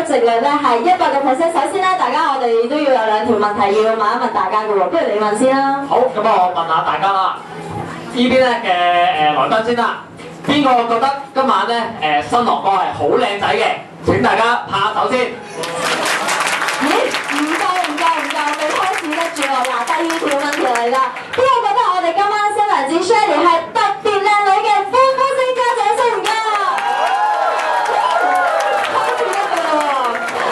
席率咧係100%。首先咧，大家我哋都要有兩條問題要問一問大家嘅喎，不如你問先啦。好，咁我問下大家啦，呢邊咧嘅來賓先啦，邊個覺得今晚咧新郎哥係好靚仔嘅？請大家拍下手先。咦？唔夠，未開始得住喎。嗱，第二條問題嚟啦，邊個覺得我哋今晚新娘子 Shelly 係特別靚女嘅？歡呼聲加掌聲唔該。開始得㗎啦喎。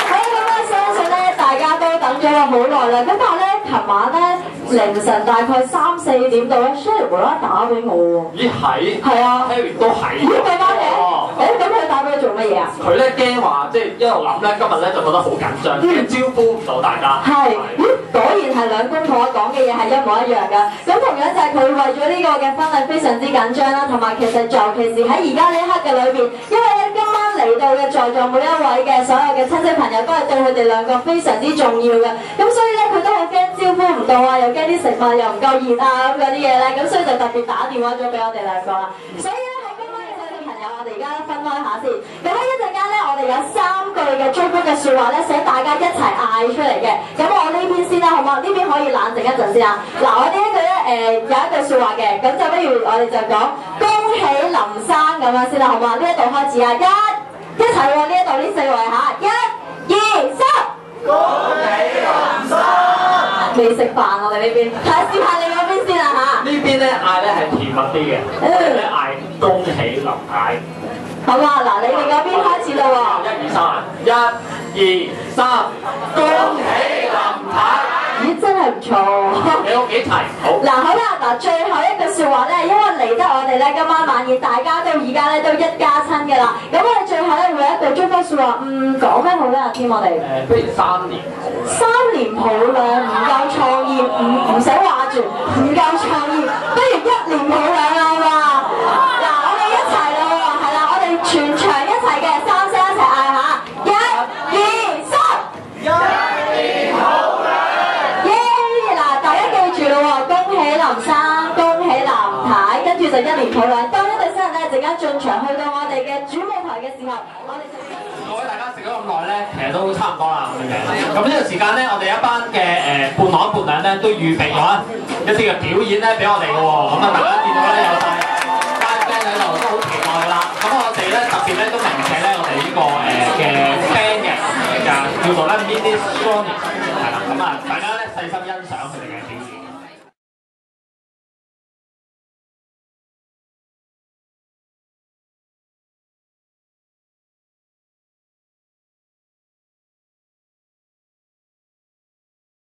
好，咁我相信咧，大家都等咗好耐啦。咁但係咧，琴晚咧凌晨大概3、4點到咧 ，Shelly 無啦啦打俾我喎。咦係？係啊。Harry 都係。咦，對翻嘅？咁佢打俾我做乜嘢啊？佢咧驚話，即係一路諗咧，今日咧就覺得好緊張，驚招呼唔到大家。係，果然係兩公婆講嘅嘢係一模一樣㗎。咁同樣就係佢為咗呢個嘅婚禮非常之緊張啦，同埋其實尤其是喺而家呢一刻嘅裏邊，因為咧今晚嚟到嘅在座每一位嘅所有嘅親戚朋友都係對佢哋兩個非常之重要嘅，咁所以咧佢都好驚招呼唔到啊，又驚啲食物又唔夠熱啊咁嗰啲嘢咧，咁所以就特別打電話咗俾我哋兩個啦。所以咧喺今晚嘅親戚朋友，我哋而家分開下先。咁咧一陣間咧，我哋有3句嘅祝福嘅説話咧，想大家一齊嗌出嚟嘅。咁我呢邊先啦，好嗎？呢邊可以冷靜一陣先啊。嗱，我呢一句咧有一句説話嘅，咁就不如我哋就講恭喜林生咁樣先啦，好嗎？呢一度開始啊，一齊喎，呢一度呢4位嚇，1、2、3，恭喜林生。未食飯我哋呢邊，睇試下你嗰邊先啦嚇。呢邊咧嗌咧係甜蜜啲嘅，我哋咧嗌恭喜林太。好啊，嗱，你哋嗰邊開始啦喎。1、2、3，恭喜林太。咦，真係唔錯喎！你有幾題？好。嗱，好啦，嗱，最後一句説話咧，因為嚟得我哋咧今晚晚宴，大家都而家咧都一家親嘅啦。咁我哋最後咧會有一句祝福説話，講咩好咧？阿添我哋。不如3年抱兩。3年抱兩唔夠創意，唔使話住，唔夠創意，不如1年抱兩啦嘛！嗱，我哋一齊啦喎，係啦，我哋全場一齊嘅3聲一齊嗌下，1、2、3，1年抱兩。嗱，大家記住咯喎，恭喜林生，恭喜林太，跟住就1年抱兩。當一對新人咧陣間進場去到我哋嘅主舞台嘅時候，我哋就各位大家食咗咁耐咧，其實都差唔多啦咁樣。咁呢個時間咧，我哋一班嘅伴郎伴娘咧都預備咗一啲嘅表演咧俾我哋嘅喎。咁啊，大家見到咧有晒班 band 喺度，都好期待㗎啦。咁我哋咧特別咧都鳴謝咧我哋呢個嘅 band 嘅，就叫做咧 Mini Sony 係啦。咁啊，大家咧細心欣賞佢哋嘅表演。